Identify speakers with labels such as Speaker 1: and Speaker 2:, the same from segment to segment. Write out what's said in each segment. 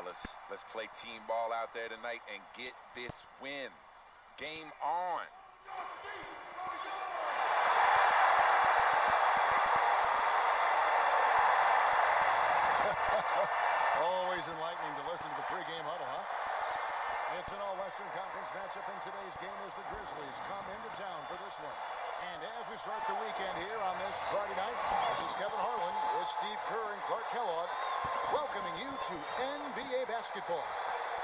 Speaker 1: fellas. Let's play team ball out there tonight and get this win. Game on.
Speaker 2: Always enlightening to listen to the pregame huddle, huh? It's an all-Western Conference matchup in today's game as the Grizzlies come into town for this one. And as we start the weekend here on this Friday night, this is Kevin Harlan with Steve Kerr and Clark Kellogg welcoming you to NBA basketball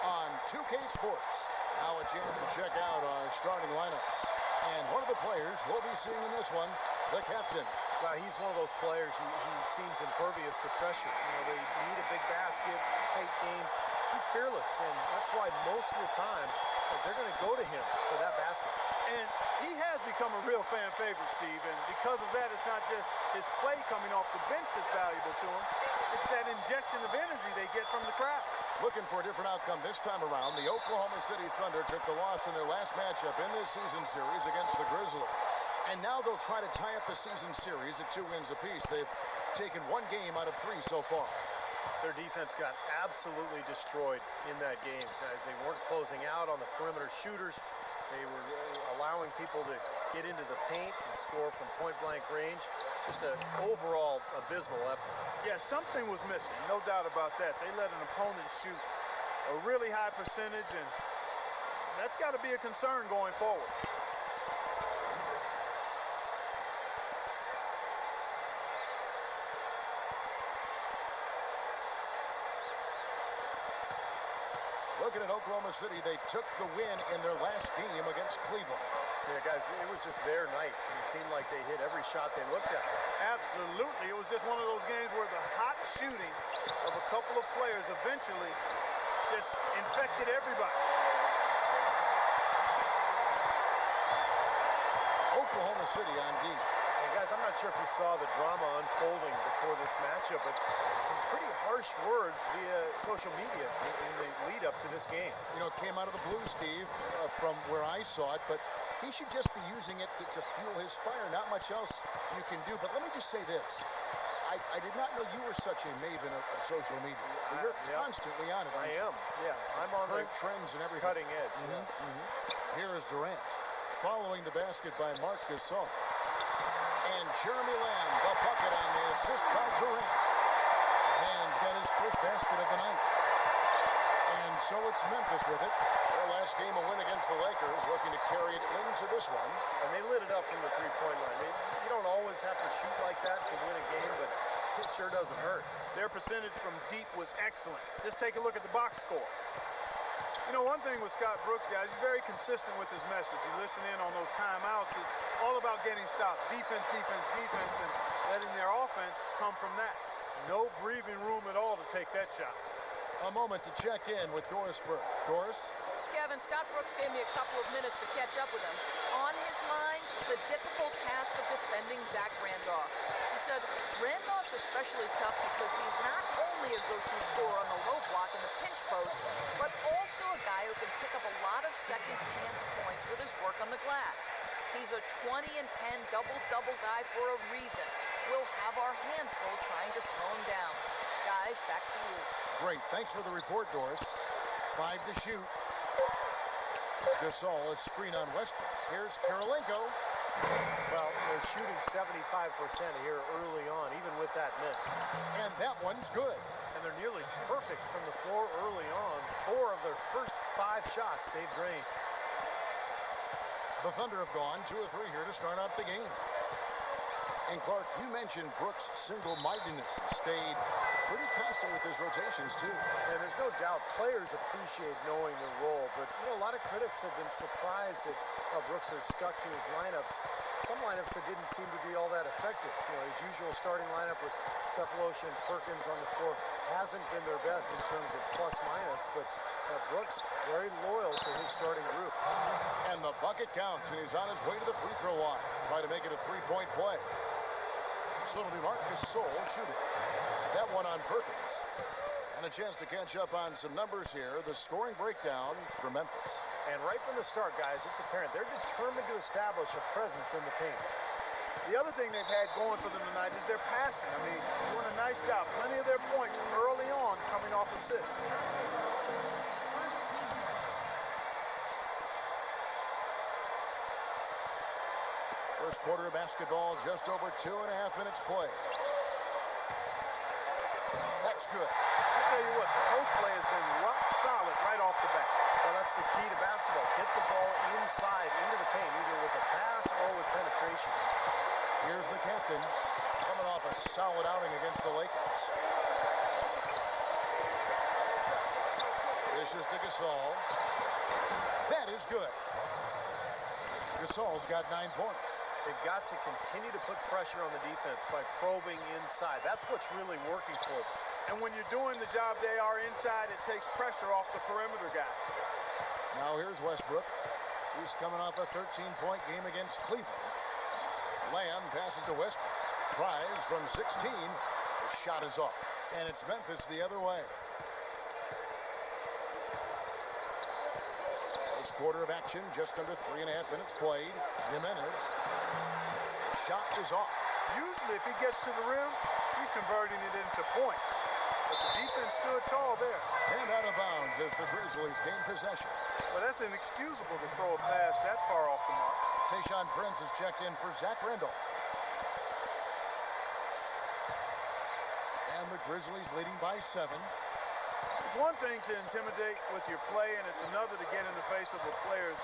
Speaker 2: on 2K Sports. Now a chance to check out our starting lineups. And one of the players we'll be seeing in this one, the captain.
Speaker 3: Well, he's one of those players who seems impervious to pressure. You know, they need a big basket, tight game. He's fearless, and that's why most of the time they're going to go to him for that basket.
Speaker 4: And he has become a real fan favorite, Steve, and because of that, it's not just his play coming off the bench that's valuable to him. It's that injection of energy they get from the crowd.
Speaker 2: Looking for a different outcome this time around, the Oklahoma City Thunder took the loss in their last matchup in this season series against the Grizzlies. And now they'll try to tie up the season series at 2 wins apiece. They've taken 1 game out of 3 so far.
Speaker 3: Their defense got absolutely destroyed in that game, guys. They weren't closing out on the perimeter shooters. They were allowing people to get into the paint and score from point-blank range. Just an overall abysmal effort.
Speaker 4: Yeah, something was missing, no doubt about that. They let an opponent shoot a really high percentage, and that's got to be a concern going forward.
Speaker 2: Looking at Oklahoma City, they took the win in their last game against Cleveland.
Speaker 3: Yeah, guys, it was just their night. It seemed like they hit every shot they looked at.
Speaker 4: Absolutely. It was just one of those games where the hot shooting of a couple of players eventually just infected everybody.
Speaker 2: Oklahoma City on D.
Speaker 3: And guys, I'm not sure if you saw the drama unfolding before this matchup, but some pretty harsh words via social media in the lead up to this game.
Speaker 2: You know, it came out of the blue, Steve, from where I saw it, but he should just be using it to fuel his fire. Not much else you can do. But let me just say this. I did not know you were such a maven of social media. You're constantly on it.
Speaker 3: I am. Yeah, I'm on
Speaker 2: current trends and everything.
Speaker 3: Cutting edge.
Speaker 2: Here is Durant, following the basket by Marc Gasol. And Jeremy Lamb, the bucket on the assist by Durant. Land's got his first basket of the night. And so it's Memphis with it. Their last game, a win against the Lakers, looking to carry it into this one.
Speaker 3: And they lit it up from the three-point line. You don't always have to shoot like that to win a game, but it sure doesn't hurt.
Speaker 4: Their percentage from deep was excellent. Just take a look at the box score. You know, one thing with Scott Brooks, guys, he's very consistent with his message. You listen in on those timeouts. It's all about getting stops. Defense, defense, defense, and letting their offense come from that. No breathing room at all to take that shot.
Speaker 2: A moment to check in with Doris Burke. Doris?
Speaker 5: Kevin, Scott Brooks gave me a couple of minutes to catch up with him. On his mind, the difficult task of defending Zach Randolph. He said, Randolph's especially tough because he's not only a go-to scorer on the low block and the pinch post, but also a guy who can pick up a lot of second chance points with his work on the glass. He's a 20 and 10 double-double guy for a reason. We'll have our hands full trying to slow him down. Guys, back to you.
Speaker 2: Great. Thanks for the report, Doris. 5 to shoot. Gasol, a screen on Westbrook. Here's Karolinko.
Speaker 3: Well, they're shooting 75% here early on, even with that miss.
Speaker 2: And that one's good.
Speaker 3: And they're nearly perfect from the floor early on. 4 of their first 5 shots they've drained.
Speaker 2: The Thunder have gone 2 of 3 here to start out the game. And Clark, you mentioned Brooks' single-mindedness. He stayed pretty constant with his rotations, too.
Speaker 3: And there's no doubt players appreciate knowing their role, but you know, a lot of critics have been surprised at how Brooks has stuck to his lineups. Some lineups that didn't seem to be all that effective. You know, his usual starting lineup with Cephalosha and Perkins on the floor hasn't been their best in terms of plus-minus, but Brooks very loyal to his starting group.
Speaker 2: And the bucket counts, and he's on his way to the free throw line. Try to make it a 3-point play. So it'll be Marc Gasol shooting. That one on Perkins. And a chance to catch up on some numbers here. The scoring breakdown for Memphis.
Speaker 3: And right from the start, guys, it's apparent they're determined to establish a presence in the paint.
Speaker 4: The other thing they've had going for them tonight is their passing. I mean, doing a nice job. Plenty of their points early on coming off assists.
Speaker 2: First quarter of basketball, just over 2.5 minutes played. That's good.
Speaker 4: I tell you what, the post play has been rock solid right off the bat.
Speaker 3: Well, that's the key to basketball. Get the ball inside into the paint, either with a pass or with penetration.
Speaker 2: Here's the captain, coming off a solid outing against the Lakers. This is to Gasol. That is good. Gasol's got 9 points.
Speaker 3: They've got to continue to put pressure on the defense by probing inside. That's what's really working for them.
Speaker 4: And when you're doing the job they are inside, it takes pressure off the perimeter guys.
Speaker 2: Now here's Westbrook. He's coming off a 13-point game against Cleveland. Lamb passes to Westbrook. Tries from 16. The shot is off. And it's Memphis the other way. First quarter of action, just under 3.5 minutes played. Jimenez. Shot is off.
Speaker 4: Usually if he gets to the rim, he's converting it into points. But the defense stood tall there.
Speaker 2: And out of bounds as the Grizzlies gain possession.
Speaker 4: Well, that's inexcusable to throw a pass that far off the mark.
Speaker 2: Tayshaun Prince is checked in for Zach Randolph. And the Grizzlies leading by 7.
Speaker 4: It's one thing to intimidate with your play, and it's another to get in the face of a player's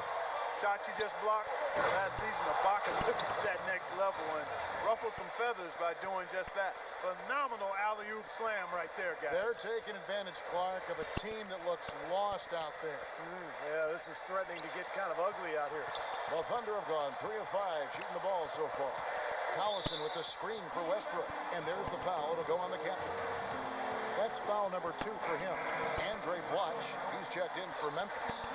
Speaker 4: shot you just blocked. Last season, Ibaka took it to that next level and ruffled some feathers by doing just that. Phenomenal alley-oop slam right there, guys.
Speaker 2: They're taking advantage, Clark, of a team that looks lost out there.
Speaker 3: Yeah, this is threatening to get kind of ugly out here.
Speaker 2: The Thunder have gone 3 of 5 shooting the ball so far. Collison with the screen for Westbrook. And there's the foul. It'll go on the captain. That's foul number 2 for him. Andre Blatch, he's checked in for Memphis.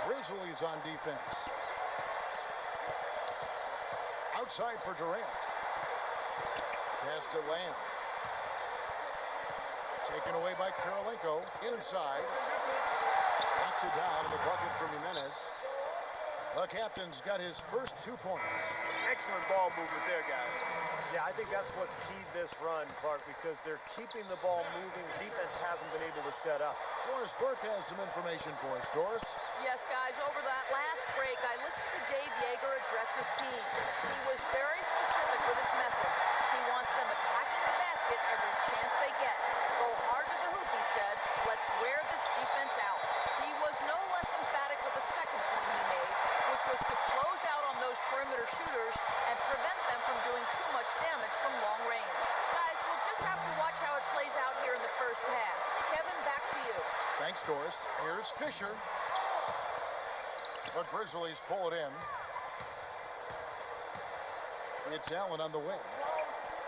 Speaker 2: Grizzlies on defense. Outside for Durant. Pass to Lamb. Taken away by Karolinko. Inside. Knocks it down in the bucket from Jimenez. The captain's got his first 2 points.
Speaker 4: Excellent ball movement there, guys.
Speaker 3: Yeah, I think that's what's keyed this run, Clark, because they're keeping the ball moving. The defense hasn't been able to set up.
Speaker 2: Doris Burke has some information for us. Doris?
Speaker 5: Yes, guys, over that last break, I listened to Dave Yeager address his team. He was very specific with his message. He wants them attacking the basket every chance they get. Go hard to the hoop, he said. Let's wear this defense out. He was no less emphatic with the second point he made, which was to close out on those perimeter shooters and prevent them from doing too much damage from long range. Guys, we'll just have to watch how it plays out here in the first half. Kevin, back to you.
Speaker 2: Thanks, Doris. Here's Fisher. The Grizzlies pull it in. It's Allen on the wing.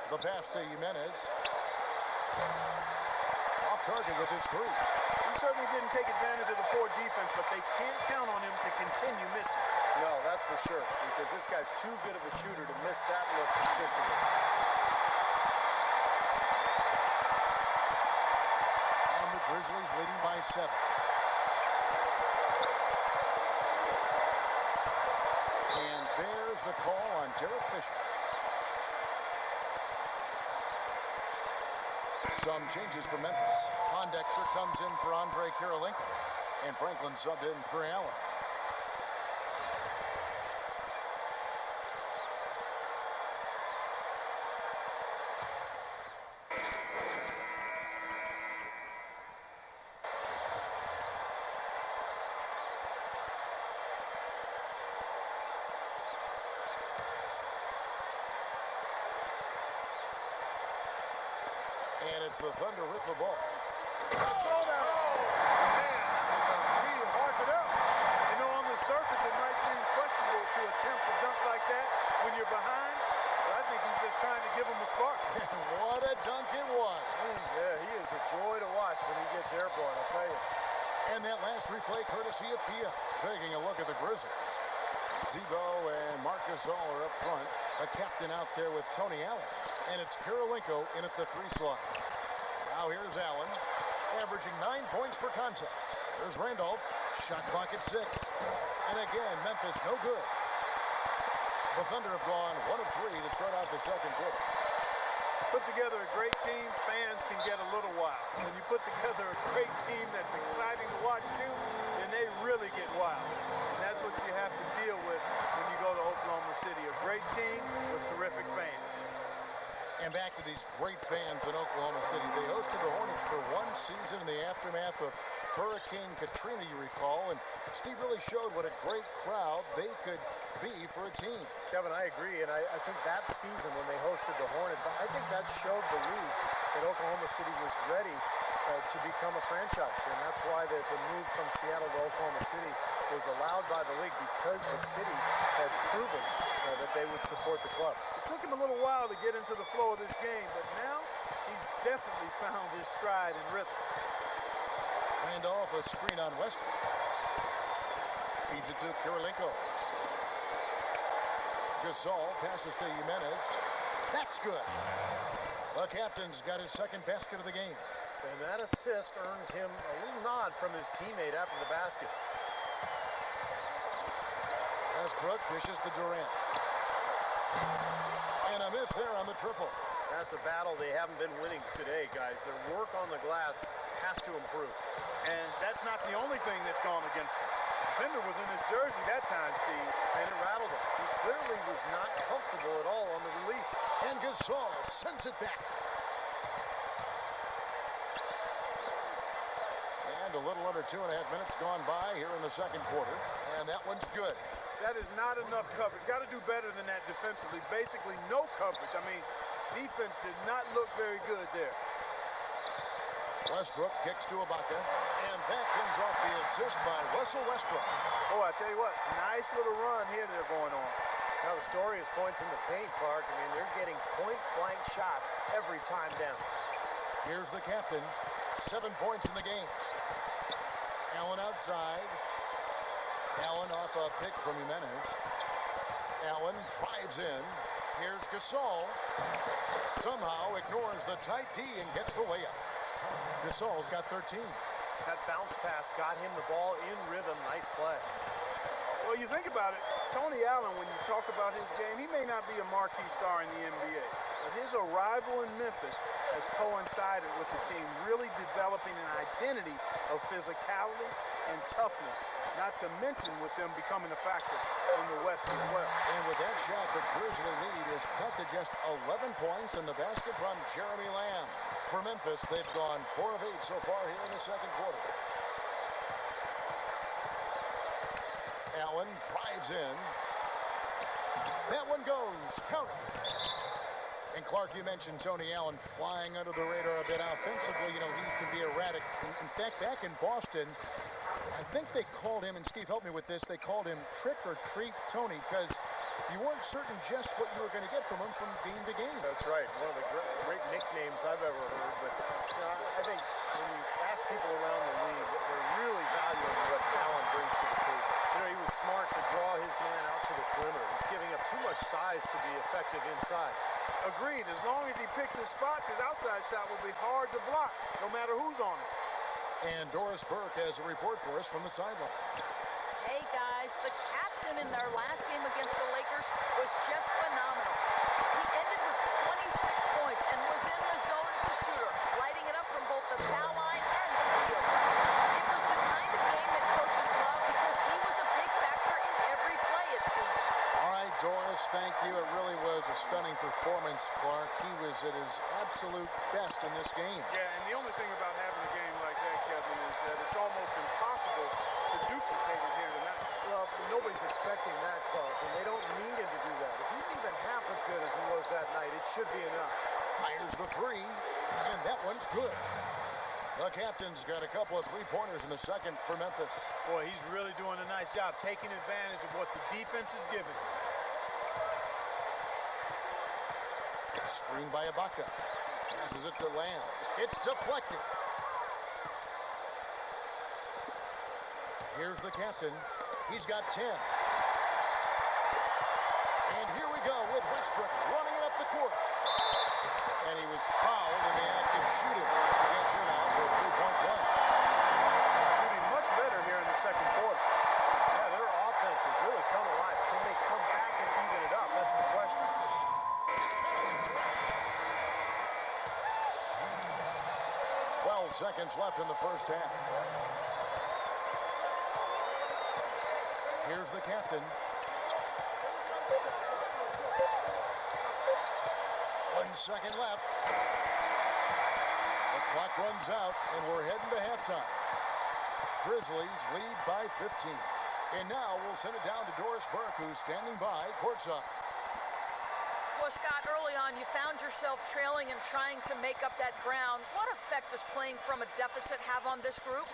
Speaker 2: The pass to Jimenez. Off target with his 3.
Speaker 4: He certainly didn't take advantage of the poor defense, but they can't count on him to continue missing.
Speaker 3: No, that's for sure, because this guy's too good of a shooter to miss that look consistently.
Speaker 2: And the Grizzlies leading by 7. And there's the call on Derek Fisher. Some changes for Memphis. Pondexter comes in for Andre Karolinko. And Franklin subbed in for Allen. And it's the Thunder with the ball.
Speaker 4: Man, that was a real mark it up. You know, on the surface, it might seem questionable to attempt a dunk like that when you're behind, but I think he's just trying to give him a spark.
Speaker 2: What a dunk it was.
Speaker 3: Yeah, he is a joy to watch when he gets airborne, I'll tell you.
Speaker 2: And that last replay courtesy of Pia. Taking a look at the Grizzlies. Zebo and Marcus All are up front. The captain out there with Tony Allen. And it's Kirilenko in at the 3 slot. Now here's Allen, averaging 9 points per contest. There's Randolph. Shot clock at 6. And again, Memphis no good. The Thunder have gone 1 of 3 to start out the second quarter.
Speaker 4: Put together a great team, fans can get a little wild. When you put together a great team that's exciting to watch too, then they really get wild. And that's what you have to deal with when you go to Oklahoma City. A great team with terrific fans.
Speaker 2: And back to these great fans in Oklahoma City. They hosted the Hornets for 1 season in the aftermath of Hurricane Katrina, you recall. And Steve really showed what a great crowd they could be for a team.
Speaker 3: Kevin, I agree, and I think that season when they hosted the Hornets, I think that showed the league that Oklahoma City was ready to become a franchise here, and that's why the move from Seattle to Oklahoma City was allowed by the league, because the city had proven that they would support the club.
Speaker 4: It took him a little while to get into the flow of this game, but now he's definitely found his stride and rhythm.
Speaker 2: Randolph, a screen on Westbrook. Feeds it to Kirilenko. Gasol passes to Jimenez. That's good. The captain's got his second basket of the game.
Speaker 3: And that assist earned him a little nod from his teammate after the basket.
Speaker 2: Westbrook dishes to Durant. And a miss there on the triple.
Speaker 3: That's a battle they haven't been winning today, guys. Their work on the glass has to improve.
Speaker 4: And that's not the only thing that's gone against him. The defender was in his jersey that time, Steve,
Speaker 3: and it rattled him. He clearly was not comfortable at all on the release.
Speaker 2: And Gasol sends it back. And a little under 2.5 minutes gone by here in the second quarter. And that one's good.
Speaker 4: That is not enough coverage. Got to do better than that defensively. Basically no coverage. I mean, defense did not look very good there.
Speaker 2: Westbrook kicks to Ibaka, and that comes off the assist by Russell Westbrook.
Speaker 4: Oh, I tell you what, nice little run here they're going on.
Speaker 3: Now the story is points in the paint, Clark. I mean, they're getting point-blank shots every time down.
Speaker 2: Here's the captain, 7 points in the game. Allen outside. Allen off a pick from Jimenez. Allen drives in. Here's Gasol. Somehow ignores the tight D and gets the layup. Gasol's got 13.
Speaker 3: That bounce pass got him the ball in rhythm. Nice play.
Speaker 4: Well, you think about it, Tony Allen, when you talk about his game, he may not be a marquee star in the NBA, but his arrival in Memphis has coincided with the team really developing an identity of physicality and toughness, not to mention with them becoming a factor in the West as well.
Speaker 2: And with that shot, the Grizzly lead is cut to just 11 points, and the basket from Jeremy Lamb. For Memphis, they've gone 4 of 8 so far here in the second quarter. Allen drives in. That one goes. Count it. And Clark, you mentioned Tony Allen flying under the radar a bit offensively. You know, he can be erratic. In fact, back in Boston, I think they called him, and Steve, help me with this, they called him Trick or Treat Tony, because you weren't certain just what you were going to get from him from game to game.
Speaker 3: That's right. One of the great nicknames I've ever heard. But you know, I think when you ask people around the league, they're really valuing what Allen brings to the table. You know, he was smart to draw his man out to the perimeter. He's giving up too much size to be effective inside.
Speaker 4: Agreed. As long as he picks his spots, his outside shot will be hard to block, no matter who's on it.
Speaker 2: And Doris Burke has a report for us from the sideline.
Speaker 5: Hey guys, the captain in their last game against the Lakers was just phenomenal. He ended with 26 points and was in the zone as a shooter, lighting it up from both the foul line and the field. It was the kind of game that coaches love because he was a big factor in every play, it seemed.
Speaker 2: All right, Doris, thank you. It really was a stunning performance, Clark. He was at his absolute best in this game.
Speaker 4: Yeah, and the only thing about having a game like that, Kevin, is that it's almost impossible to duplicate it here tonight.
Speaker 3: Well, nobody's expecting that, Clark, and they don't need him to do that. If he's even half as good as he was that night, it should be enough.
Speaker 2: Fires the three, and that one's good. The captain's got a couple of three-pointers in the second for Memphis.
Speaker 4: Boy, he's really doing a nice job taking advantage of what the defense is giving.
Speaker 2: Screen by Ibaka. Passes it to Lamb. It's deflected. Here's the captain. He's got 10. And here we go with Westbrook running it up the court. and he was fouled in the act of shooting. Chance here now for a three-point play.
Speaker 4: Shooting much better here in the second quarter.
Speaker 3: Yeah, their offense has really come alive. Can they come back and even it up? That's the question.
Speaker 2: Seconds left in the first half. Here's the captain. 1 second left. The clock runs out, and we're heading to halftime. Grizzlies lead by 15. And now we'll send it down to Doris Burke, who's standing by courtside.
Speaker 5: Well, Scott, early on, you found yourself trailing and trying to make up that ground. What effect does playing from a deficit have on this group?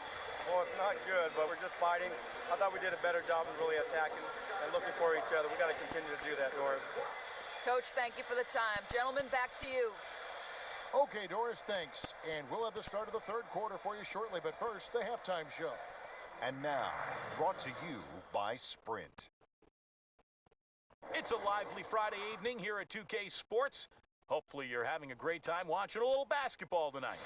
Speaker 6: Well, it's not good, but we're just fighting. I thought we did a better job of really attacking and looking for each other. We got to continue to do that, Doris.
Speaker 5: Coach, thank you for the time. Gentlemen, back to you.
Speaker 2: Okay, Doris, thanks. And we'll have the start of the third quarter for you shortly, but first, the halftime show.
Speaker 7: And now, brought to you by Sprint.
Speaker 8: It's a lively Friday evening here at 2K Sports. Hopefully you're having a great time watching a little basketball tonight.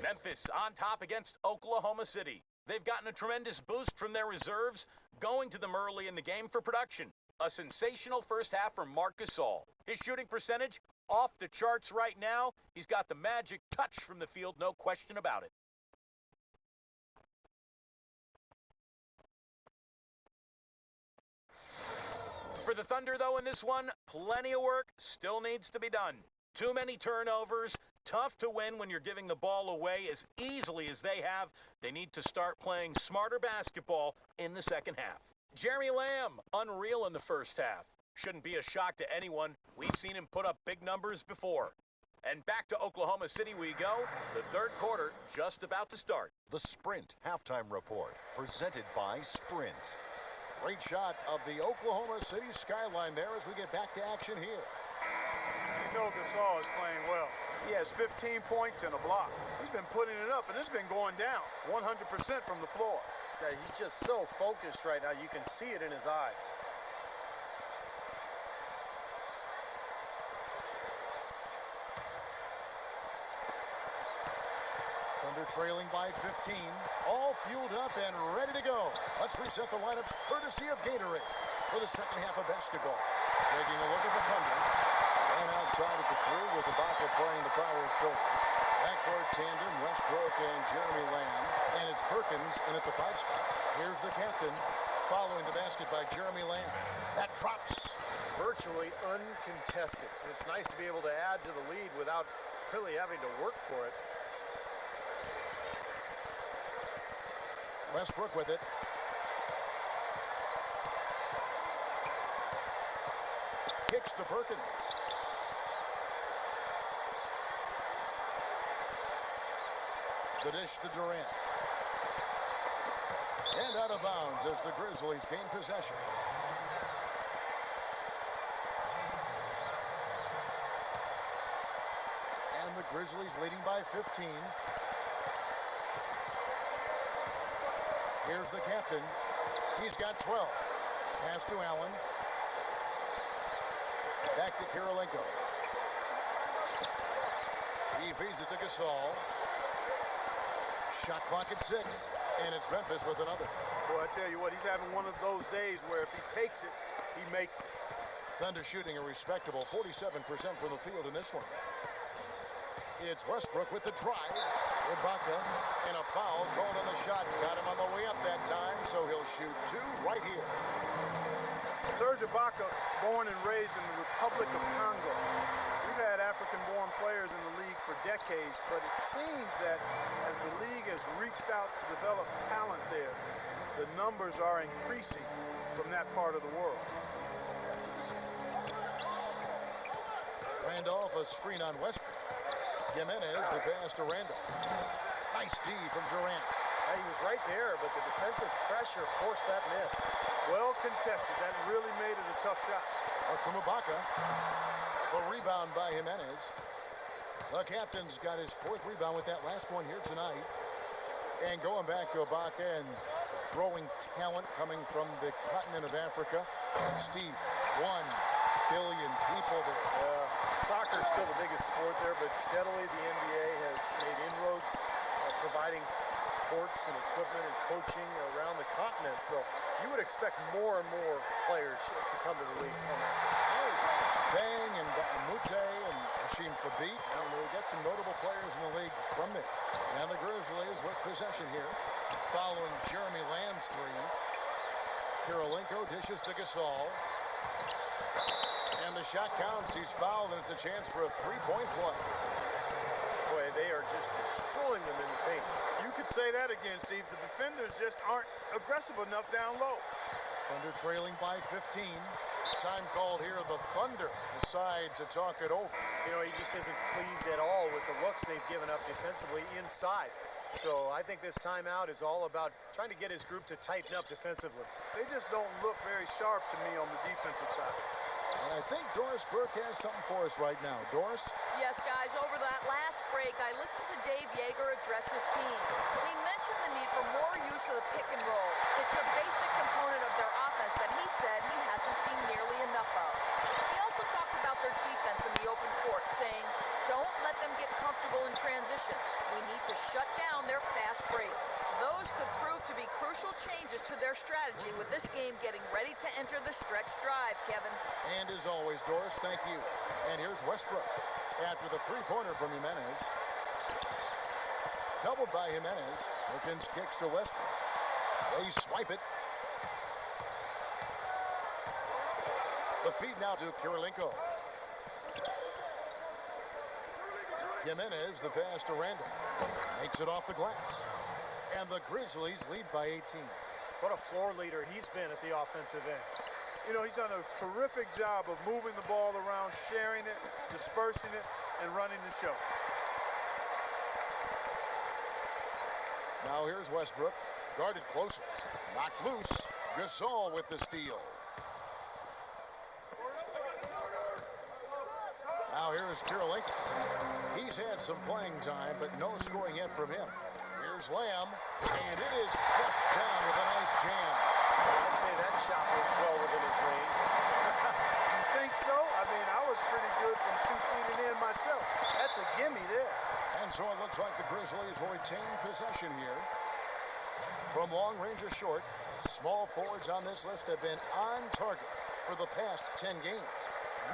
Speaker 8: Memphis on top against Oklahoma City. They've gotten a tremendous boost from their reserves, going to them early in the game for production. A sensational first half from Marc Gasol. His shooting percentage off the charts right now. He's got the magic touch from the field, no question about it. For the Thunder, though, in this one, plenty of work still needs to be done. Too many turnovers. Tough to win when you're giving the ball away as easily as they have. They need to start playing smarter basketball in the second half. Jeremy Lamb, unreal in the first half. Shouldn't be a shock to anyone. We've seen him put up big numbers before. And back to Oklahoma City we go. The third quarter just about to start.
Speaker 7: The Sprint Halftime Report, presented by Sprint.
Speaker 2: Great shot of the Oklahoma City skyline there as we get back to action here.
Speaker 4: You know Gasol is playing well. He has 15 points and a block. He's been putting it up, and it's been going down 100% from the floor.
Speaker 3: Yeah, he's just so focused right now. You can see it in his eyes.
Speaker 2: Thunder trailing by 15. All fueled up and ready to go. Let's reset the lineups courtesy of Gatorade for the second half of basketball. Taking a look at the Thunder. And outside at the 3 with Ibaka playing the power forward. Backcourt tandem, Westbrook and Jeremy Lamb. And it's Perkins in at the 5 spot. Here's the captain following the basket by Jeremy Lamb. That drops.
Speaker 3: Virtually uncontested. And it's nice to be able to add to the lead without really having to work for it.
Speaker 2: Westbrook with it. Kicks to Perkins. The dish to Durant. And out of bounds as the Grizzlies gain possession. And the Grizzlies leading by 15. Here's the captain. He's got 12. Pass to Allen. Back to Kirilenko. He feeds it to Gasol. Shot clock at 6. And it's Memphis with another.
Speaker 4: Boy, I tell you what, he's having one of those days where if he takes it, he makes it.
Speaker 2: Thunder shooting a respectable 47% from the field in this one. It's Westbrook with the drive. Ibaka and a foul called on the shot. Got him on the way up that time, so he'll shoot 2 right here.
Speaker 4: Serge Ibaka, born and raised in the Republic of Congo. We've had African-born players in the league for decades, but it seems that as the league has reached out to develop talent there, the numbers are increasing from that part of the world.
Speaker 2: Randolph, a screen on Westbrook. Jimenez, the pass to Randolph. Nice D from Durant.
Speaker 3: Yeah, he was right there, but the defensive pressure forced that miss.
Speaker 4: Well contested. That really made it a tough shot.
Speaker 2: Up from Ibaka. A rebound by Jimenez. The captain's got his 4th rebound with that last one here tonight. And going back to Ibaka and throwing talent coming from the continent of Africa. Steve, 1, billion people there.
Speaker 3: Soccer is still the biggest sport there, but steadily the NBA has made inroads, providing courts and equipment and coaching around the continent. So you would expect more and more players to come to the league from that.
Speaker 2: Bang and Mute and Hashim Thabit. We got some notable players in the league from there. And the Grizzlies with possession here, following Jeremy Lamb's three. Kirilenko dishes to Gasol. And the shot counts. He's fouled, and it's a chance for a three-point play.
Speaker 3: Boy, they are just destroying them in the paint.
Speaker 4: You could say that again, Steve. The defenders just aren't aggressive enough down low.
Speaker 2: Thunder trailing by 15. Time called here. The Thunder decide to talk it over.
Speaker 3: You know, he just isn't pleased at all with the looks they've given up defensively inside. So I think this timeout is all about trying to get his group to tighten up defensively.
Speaker 4: They just don't look very sharp to me on the defensive side.
Speaker 2: And I think Doris Burke has something for us right now. Doris?
Speaker 5: Yes, guys, over that last break, I listened to Dave Yeager address his team. He mentioned the need for more use of the pick and roll. It's a basic component of their offense that he said he hasn't seen nearly enough of. He also talked about their defense in the open court, saying, don't let them get comfortable in transition. We need to shut down their fast break. Those could prove to be crucial changes to their strategy with this game getting ready to enter the stretch drive, Kevin.
Speaker 2: And as always, Doris, thank you. And here's Westbrook after the three-pointer from Jimenez. Doubled by Jimenez. Perkins kicks to Westbrook. They swipe it. The feed now to Kirilenko. Jimenez, the pass to Randall. Makes it off the glass. And the Grizzlies lead by 18.
Speaker 3: What a floor leader he's been at the offensive end.
Speaker 4: You know, he's done a terrific job of moving the ball around, sharing it, dispersing it, and running the show.
Speaker 2: Now here's Westbrook, guarded closely, knocked loose. Gasol with the steal. Now here's Kirilenko. He's had some playing time, but no scoring yet from him. Here's Lamb, and it is flushed down with a nice jam.
Speaker 3: I'd say that shot was well within his range.
Speaker 4: You think so? I mean, I was pretty good from 2 feet and in myself. That's a gimme there.
Speaker 2: And so it looks like the Grizzlies will retain possession here. From long range or short, small forwards on this list have been on target for the past 10 games,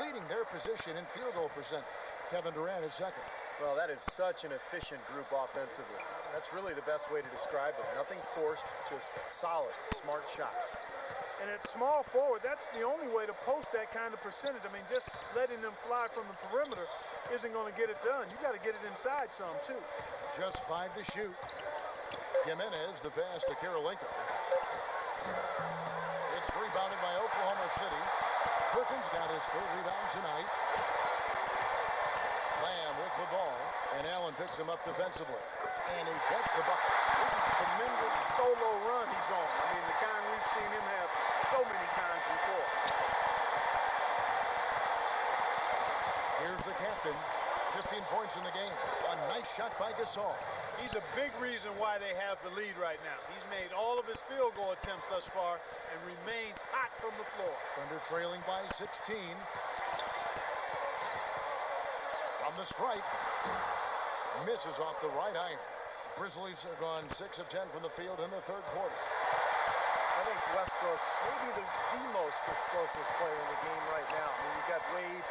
Speaker 2: leading their position in field goal percentage. Kevin Durant is second.
Speaker 3: Well, that is such an efficient group offensively. That's really the best way to describe it. Nothing forced, just solid, smart shots.
Speaker 4: And at small forward, that's the only way to post that kind of percentage. I mean, just letting them fly from the perimeter isn't going to get it done. You got to get it inside some, too.
Speaker 2: Just 5 to shoot. Jimenez, the pass to Kirilenko. It's rebounded by Oklahoma City. Perkins got his third rebound tonight. Lamb with the ball, and Allen picks him up defensively. And he gets the bucket.
Speaker 4: This is a tremendous solo run he's on. I mean, the kind we've seen him have so many times before.
Speaker 2: Here's the captain. 15 points in the game. A nice shot by Gasol.
Speaker 4: He's a big reason why they have the lead right now. He's made all of his field goal attempts thus far and remains hot from the floor.
Speaker 2: Thunder trailing by 16. From the stripe. Misses off the right iron. Grizzlies have gone 6 of 10 from the field in the third quarter.
Speaker 3: I think Westbrook may be the most explosive player in the game right now. I mean, you've got Wade,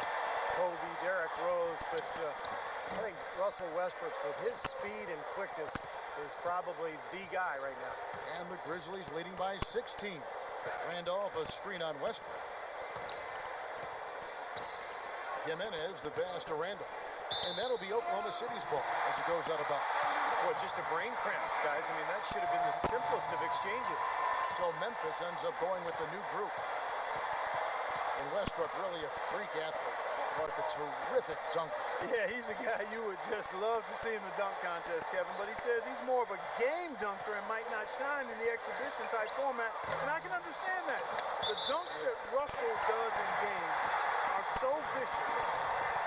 Speaker 3: Kobe, Derrick Rose, but I think Russell Westbrook, with his speed and quickness, is probably the guy right now.
Speaker 2: And the Grizzlies leading by 16. Randolph, a screen on Westbrook. Jimenez, the pass to Randall. And that'll be Oklahoma City's ball as it goes out of bounds.
Speaker 3: Boy, just a brain cramp, guys. I mean, that should have been the simplest of exchanges.
Speaker 2: So Memphis ends up going with the new group. And Westbrook, really a freak athlete. What a terrific dunker.
Speaker 4: Yeah, he's a guy you would just love to see in the dunk contest, Kevin. But he says he's more of a game dunker and might not shine in the exhibition type format. And I can understand that. The dunks that Russell does in games are so vicious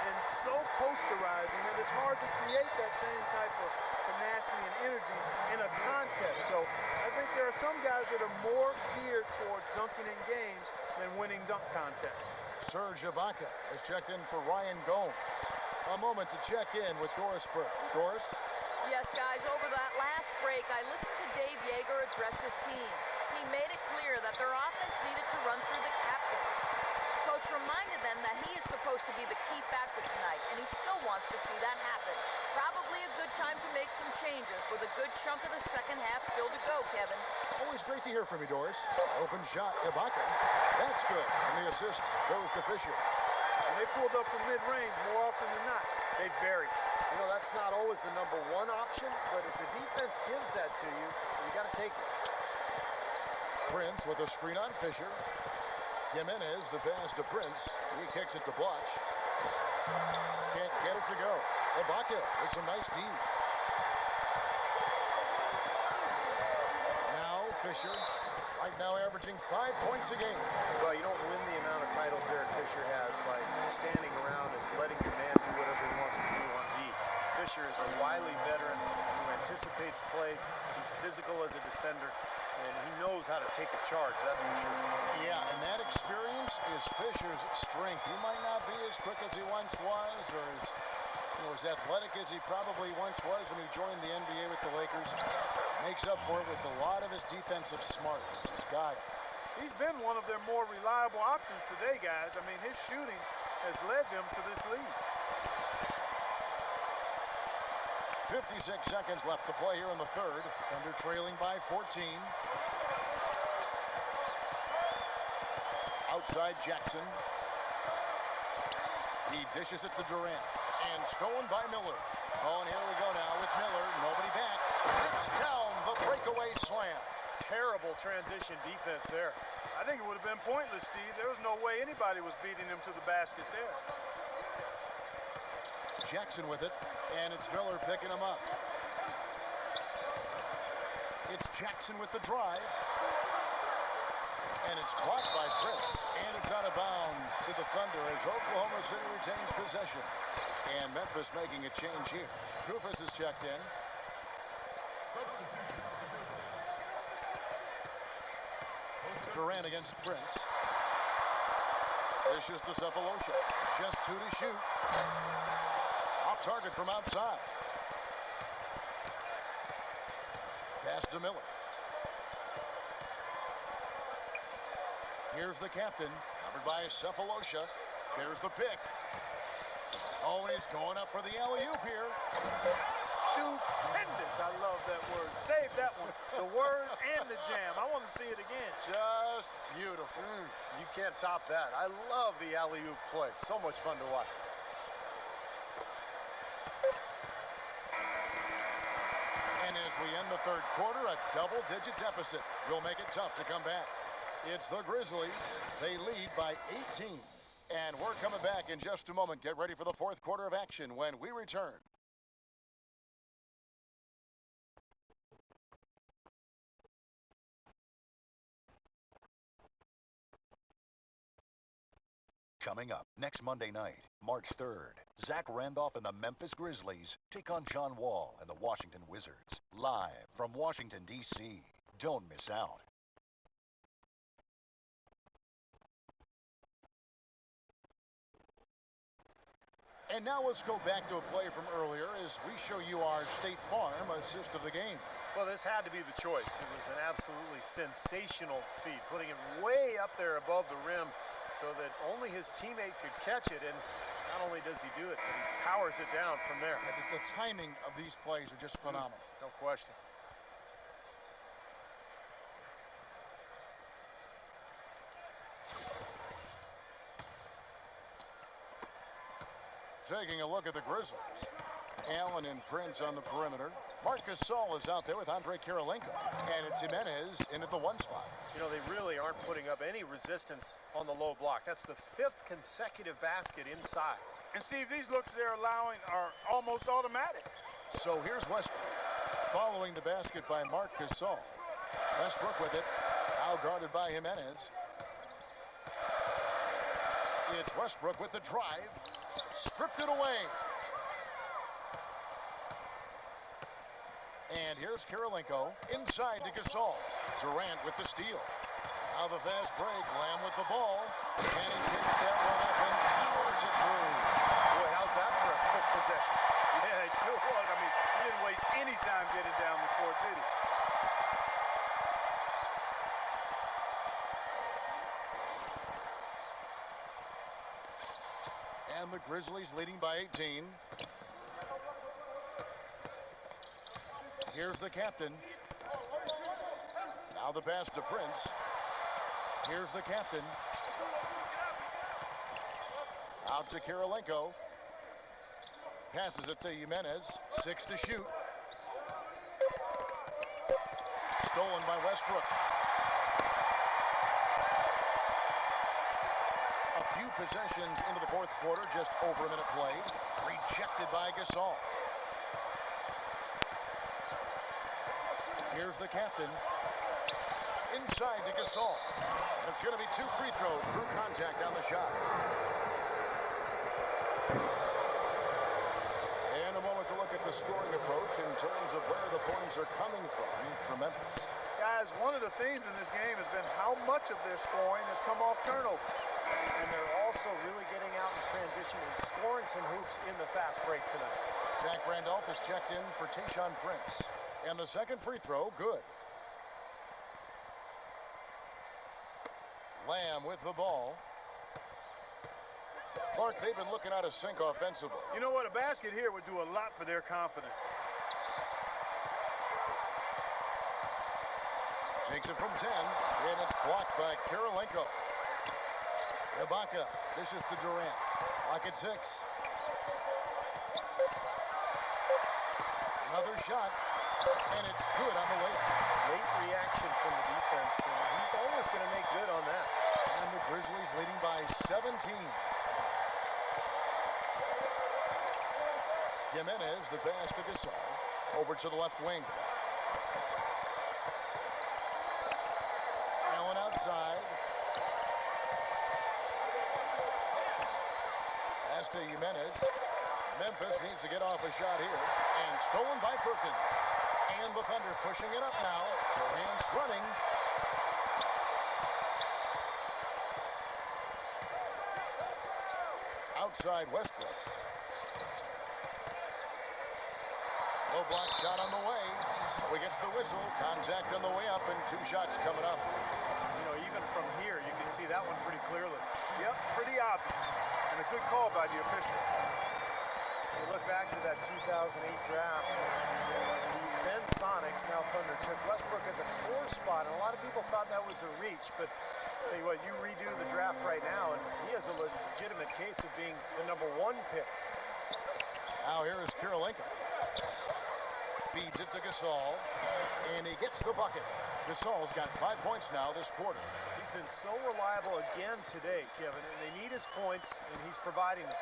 Speaker 4: and so posterizing that it's hard to create that same type of tenacity and energy in a contest. So I think there are some guys that are more geared towards dunking in games than winning dunk contests.
Speaker 2: Serge Ibaka has checked in for Ryan Gomes. A moment to check in with Doris Burke. Doris?
Speaker 5: Yes, guys, over that last break, I listened to Dave Yeager address his team. He made it clear that their offense needed to run through the captain. Coach reminded them that he is supposed to be the key factor tonight, and he still wants to see that happen. Probably a good time to make some changes with a good chunk of the second half still to go, Kevin.
Speaker 2: Always great to hear from you, Doris. Open shot, Ibaka. That's good. And the assist goes to Fisher.
Speaker 4: And they pulled up from mid-range more often than not. They buried.
Speaker 3: You know, that's not always the number one option, but if the defense gives that to you, you got to take it.
Speaker 2: Prince with a screen on Fisher. Jimenez, the pass to Prince. He kicks it to Blotch. Can't get it to go. Ibaka with some nice D. Now Fisher, right now averaging 5 points a game.
Speaker 3: Well, you don't win the amount of titles Derek Fisher has by standing around and letting your man do whatever he wants to do on D. Fisher is a wily veteran who anticipates plays. He's physical as a defender, and he knows how to take a charge, that's for sure.
Speaker 2: Yeah, and that experience is Fisher's strength. He might not be as quick as he once was, or as athletic as he probably once was when he joined the NBA with the Lakers. Makes up for it with a lot of his defensive smarts. He's got it.
Speaker 4: He's been one of their more reliable options today, guys. I mean, his shooting has led them to this lead.
Speaker 2: 56 seconds left to play here in the third. Thunder trailing by 14. Outside Jackson. He dishes it to Durant. And stolen by Miller. Oh, and here we go now with Miller. Nobody back. It's down the breakaway slam.
Speaker 3: Terrible transition defense there.
Speaker 4: I think it would have been pointless, Steve. There was no way anybody was beating him to the basket there.
Speaker 2: Jackson with it, and it's Miller picking him up. It's Jackson with the drive. And it's blocked by Prince. And it's out of bounds to the Thunder as Oklahoma City retains possession. And Memphis making a change here. Goofus is checked in. Durant against Prince. Dishes to Cephalosha. Just 2 to shoot. Off target from outside. Pass to Miller. Here's the captain, covered by Cephalosha. There's the pick. Oh, he's going up for the alley-oop here.
Speaker 4: Stupendous. I love that word. Save that one. The word and the jam. I want to see it again.
Speaker 2: Just beautiful.
Speaker 3: You can't top that. I love the alley-oop play. So much fun to watch.
Speaker 2: And as we end the third quarter, a double-digit deficit will make it tough to come back. It's the Grizzlies. They lead by 18. And we're coming back in just a moment. Get ready for the fourth quarter of action when we return.
Speaker 7: Coming up next Monday night, March 3rd, Zach Randolph and the Memphis Grizzlies take on John Wall and the Washington Wizards. Live from Washington, D.C. Don't miss out.
Speaker 2: And now let's go back to a play from earlier as we show you our State Farm assist of the game.
Speaker 3: Well, this had to be the choice. It was an absolutely sensational feed, putting it way up there above the rim so that only his teammate could catch it. And not only does he do it, but he powers it down from there.
Speaker 2: The timing of these plays are just phenomenal.
Speaker 3: No question.
Speaker 2: Taking a look at the Grizzlies. Allen and Prince on the perimeter. Marcus Gasol is out there with Andre Kirilenko. And it's Jimenez in at the 1 spot.
Speaker 3: You know, they really aren't putting up any resistance on the low block. That's the 5th consecutive basket inside.
Speaker 4: And Steve, these looks they're allowing are almost automatic.
Speaker 2: So here's Westbrook following the basket by Marcus Gasol. Westbrook with it. Now guarded by Jimenez. It's Westbrook with the drive. Stripped it away. And here's Kirilenko inside to Gasol. Durant with the steal. Now the fast break. Lamb with the ball. And he takes that one up and powers it through.
Speaker 3: Boy, how's that for a quick possession?
Speaker 4: Yeah, it sure was. I mean, he didn't waste any time getting down the court, did he?
Speaker 2: And the Grizzlies leading by 18. Here's the captain. Now the pass to Prince. Here's the captain. Out to Kirilenko. Passes it to Jimenez. 6 to shoot. Stolen by Westbrook. A few possessions into the fourth quarter, just over a minute played. Rejected by Gasol. Here's the captain. Inside to Gasol. It's going to be 2 free throws. True contact on the shot. And a moment to look at the scoring approach in terms of where the points are coming from Memphis.
Speaker 4: Guys, one of the themes in this game has been how much of their scoring has come off turnover.
Speaker 3: And they're also really getting out in transition and scoring some hoops in the fast break tonight.
Speaker 2: Zach Randolph is checked in for Tayshaun Prince. And the second free throw, good. Lamb with the ball. Clark, they've been looking out of sync offensively.
Speaker 4: You know what? A basket here would do a lot for their confidence.
Speaker 2: Takes it from 10, and it's blocked by Kirilenko. Ibaka dishes to Durant. Block at 6. Another shot, and it's good on the layup.
Speaker 3: Late reaction from the defense, and he's almost going to make good on that.
Speaker 2: And the Grizzlies leading by 17. Jimenez, the pass to Gasol. Over to the left wing. Allen outside. Pass to Jimenez. Memphis needs to get off a shot here. And stolen by Perkins. And the Thunder pushing it up now. Durant's running. Outside Westbrook. Low block shot on the way. So he gets the whistle. Contact on the way up and 2 shots coming up.
Speaker 3: You know, even from here, you can see that one pretty clearly.
Speaker 4: Yep, pretty obvious. And a good call by the official.
Speaker 3: You look back to that 2008 draft. Then Sonics, now Thunder, took Westbrook at the 4 spot, and a lot of people thought that was a reach, but tell you what, you redo the draft right now, and he has a legitimate case of being the number 1 pick.
Speaker 2: Now here is Kirilenko. Feeds it to Gasol, and he gets the bucket. Gasol's got 5 points now this quarter.
Speaker 3: He's been so reliable again today, Kevin, and they need his points, and he's providing them.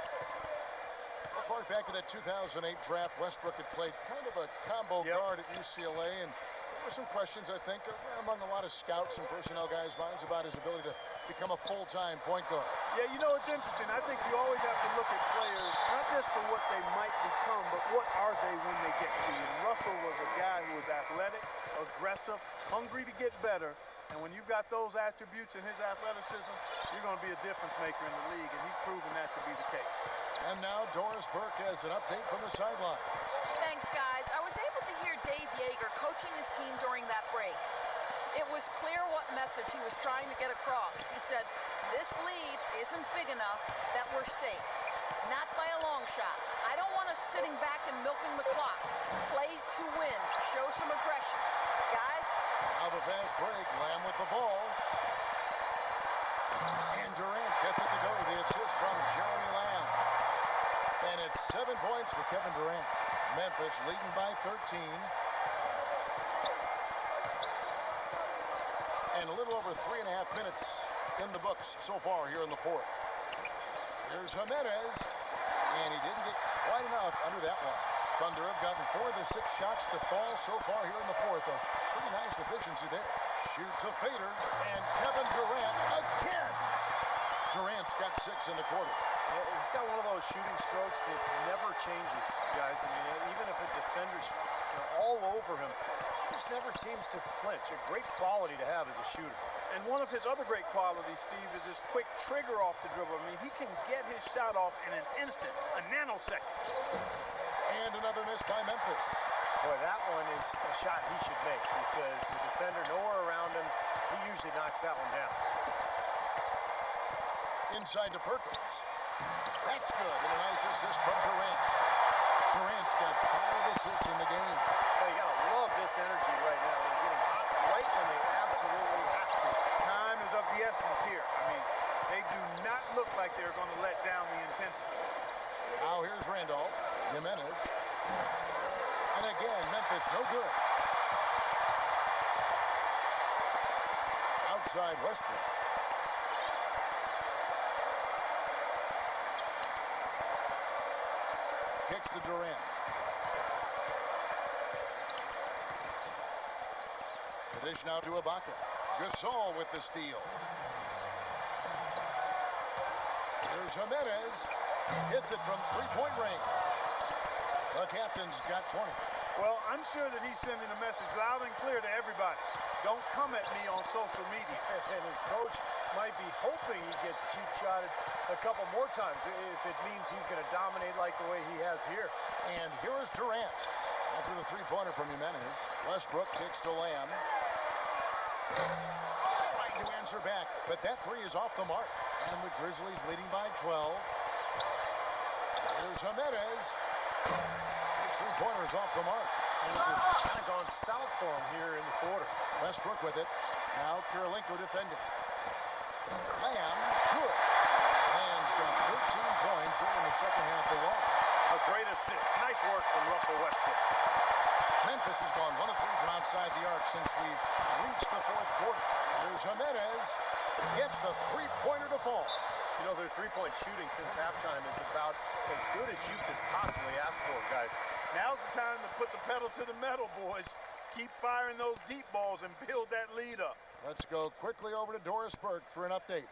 Speaker 2: Well, Clark, back to that 2008 draft, Westbrook had played kind of a combo guard at UCLA, and there were some questions, I think, among a lot of scouts and personnel guys' minds about his ability to become a full-time point guard.
Speaker 4: Yeah, you know, it's interesting. I think you always have to look at players, not just for what they might become, but what are they when they get to you. And Russell was a guy who was athletic, aggressive, hungry to get better. And when you've got those attributes in his athleticism, you're going to be a difference maker in the league, and he's proven that to be the case.
Speaker 2: And now Doris Burke has an update from the sidelines.
Speaker 5: Thanks, guys. I was able to hear Dave Yeager coaching his team during that break. It was clear what message he was trying to get across. He said, this lead isn't big enough that we're safe. Not by a long shot. I don't want us sitting back and milking the clock. Play to win. Show some aggression. Guys?
Speaker 2: Now the fast break. Lamb with the ball. And Durant gets it to go. The assist from Jeremy Lamb. And it's 7 points for Kevin Durant. Memphis leading by 13. And a little over 3.5 minutes in the books so far here in the fourth. Here's Jimenez. And he didn't get quite enough under that one. Thunder have gotten 4 of the 6 shots to fall so far here in the fourth. A pretty nice efficiency there. Shoots a fader. And Kevin Durant again. Durant's got 6 in the quarter.
Speaker 3: He's got one of those shooting strokes that never changes, guys. I mean, even if a defender's all over him, Just never seems to flinch. A great quality to have as a shooter.
Speaker 4: And one of his other great qualities, Steve, is his quick trigger off the dribble. I mean, he can get his shot off in an instant, a nanosecond.
Speaker 2: And another miss by Memphis.
Speaker 3: Boy, that one is a shot he should make because the defender nowhere around him. He usually knocks that one down.
Speaker 2: Inside to Perkins. That's good. And a nice assist from Durant. Durant's got 5 assists in the game.
Speaker 3: Well, you gotta love this energy right now. They're getting hot right when they absolutely have to.
Speaker 4: Time is of the essence here. I mean, they do not look like they're going to let down the intensity.
Speaker 2: Now here's Randolph. Jimenez. And again, Memphis no good. Outside Westbrook. Kicks to Durant. The dish now to Ibaka. Gasol with the steal. Here's Jimenez. Hits it from three-point range. The captain's got 20.
Speaker 4: Well, I'm sure that he's sending a message loud and clear to everybody. Don't come at me on social media.
Speaker 3: And his coach might be hoping he gets cheap shotted a couple more times if it means he's going to dominate like the way he has here.
Speaker 2: And here is Durant. After the three-pointer from Jimenez, Westbrook kicks to Lamb. Trying to answer back, but that three is off the mark. And the Grizzlies leading by 12. Here's Jimenez. His three-pointer is off the mark.
Speaker 3: And it's kind of gone south for him here in the quarter.
Speaker 2: Westbrook with it. Now Kirilenko defending. Lamb, good. Lamb's got 13 points here in the second half alone.
Speaker 4: A great assist. Nice work from Russell Westbrook.
Speaker 2: Memphis has gone 1 of 3 from outside the arc since we've reached the fourth quarter. Here's Jimenez. Gets the three-pointer to fall.
Speaker 3: You know, their three-point shooting since halftime is about as good as you could possibly ask for, guys.
Speaker 4: Now's the time to put the pedal to the metal, boys. Keep firing those deep balls and build that lead up.
Speaker 2: Let's go quickly over to Doris Burke for an update.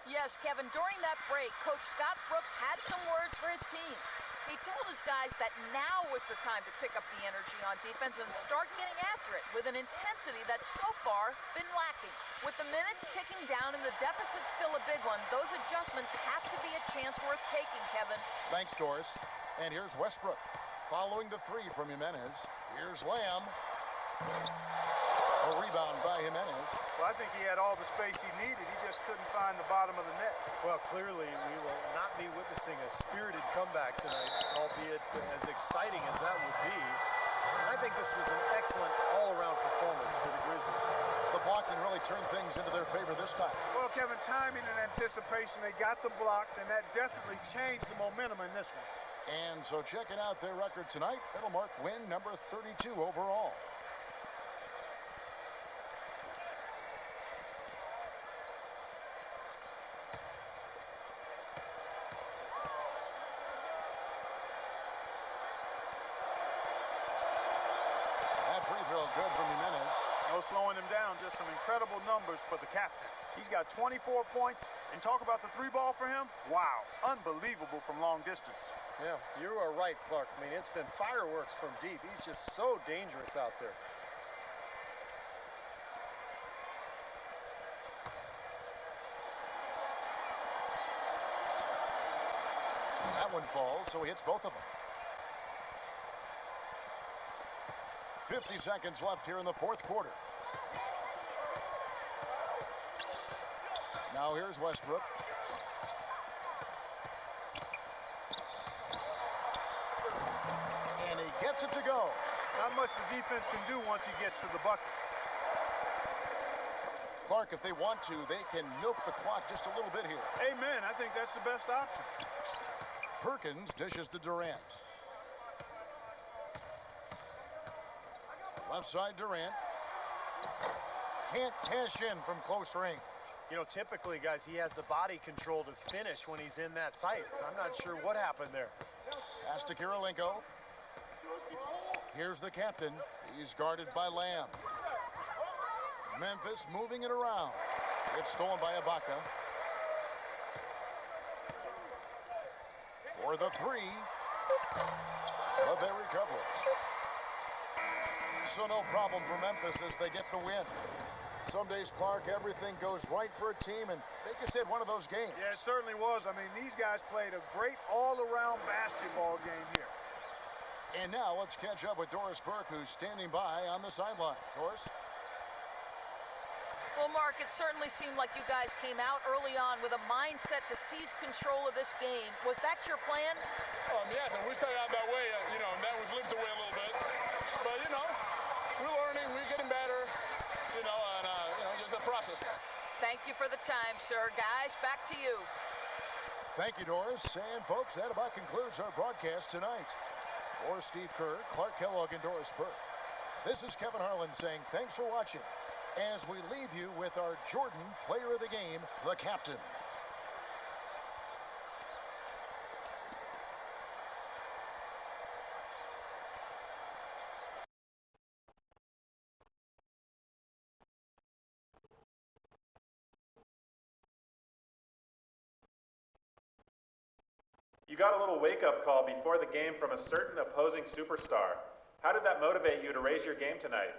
Speaker 5: Yes, Kevin, during that break, Coach Scott Brooks had some words for his team. He told his guys that now was the time to pick up the energy on defense and start getting after it with an intensity that's so far been lacking. With the minutes ticking down and the deficit still a big one, those adjustments have to be a chance worth taking, Kevin.
Speaker 2: Thanks, Doris. And here's Westbrook. Following the three from Jimenez. Here's Lamb. A rebound by Jimenez.
Speaker 4: Well, I think he had all the space he needed. He just couldn't find the bottom of the net.
Speaker 3: Well, clearly, we will not be witnessing a spirited comeback tonight, albeit as exciting as that would be. And I think this was an excellent all-around performance for the Grizzlies.
Speaker 2: The blocking really turned things into their favor this time.
Speaker 4: Well, Kevin, timing and anticipation, they got the blocks, and that definitely changed the momentum in this one.
Speaker 2: And so checking out their record tonight, that'll mark win number 32 overall. That free throw good from Jimenez.
Speaker 4: No slowing him down, just some incredible numbers for the captain. He's got 24 points, and talk about the three ball for him. Wow, unbelievable from long distance.
Speaker 3: Yeah, you are right, Clark. I mean, it's been fireworks from deep. He's just so dangerous out there.
Speaker 2: That one falls, so he hits both of them. 50 seconds left here in the fourth quarter. Now here's Westbrook. And he gets it to go.
Speaker 4: Not much the defense can do once he gets to the bucket.
Speaker 2: Clark, if they want to, they can milk the clock just a little bit here.
Speaker 4: Amen. I think that's the best option.
Speaker 2: Perkins dishes to Durant. Left side, Durant. Can't cash in from close range.
Speaker 3: You know, typically, guys, he has the body control to finish when he's in that tight. I'm not sure what happened there.
Speaker 2: Pass to Kirilenko. Here's the captain. He's guarded by Lamb. Memphis moving it around. It's stolen by Ibaka. For the three. But they recover it. So no problem for Memphis as they get the win. Some days, Clark, everything goes right for a team, and they just had one of those games.
Speaker 4: Yeah, it certainly was. I mean, these guys played a great all-around basketball game here.
Speaker 2: And now let's catch up with Doris Burke, who's standing by on the sideline. Doris?
Speaker 5: Well, Mark, it certainly seemed like you guys came out early on with a mindset to seize control of this game. Was that your plan?
Speaker 9: Yes, and we started out that way, and that was slipped away a little bit. But, we're learning, we're getting better, and just a process.
Speaker 5: Thank you for the time, sir. Guys, back to you.
Speaker 2: Thank you, Doris. And, folks, that about concludes our broadcast tonight. For Steve Kerr, Clark Kellogg, and Doris Burke, this is Kevin Harlan saying thanks for watching as we leave you with our Jordan Player of the Game, the captain.
Speaker 10: You got a little wake-up call before the game from a certain opposing superstar. How did that motivate you to raise your game tonight?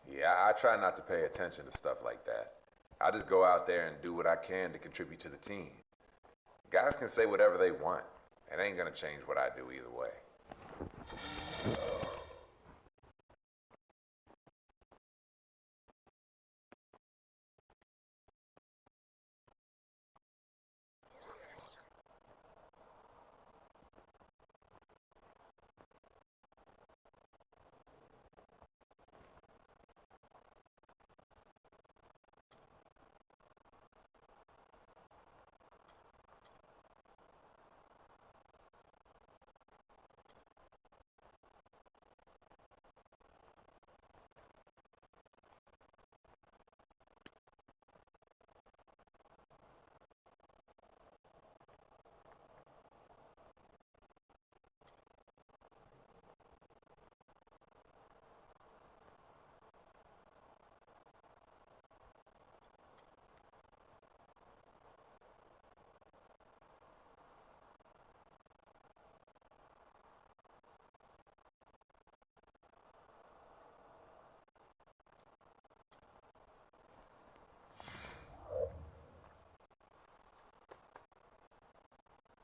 Speaker 1: Yeah, I try not to pay attention to stuff like that. I just go out there and do what I can to contribute to the team. Guys can say whatever they want. It ain't gonna change what I do either way.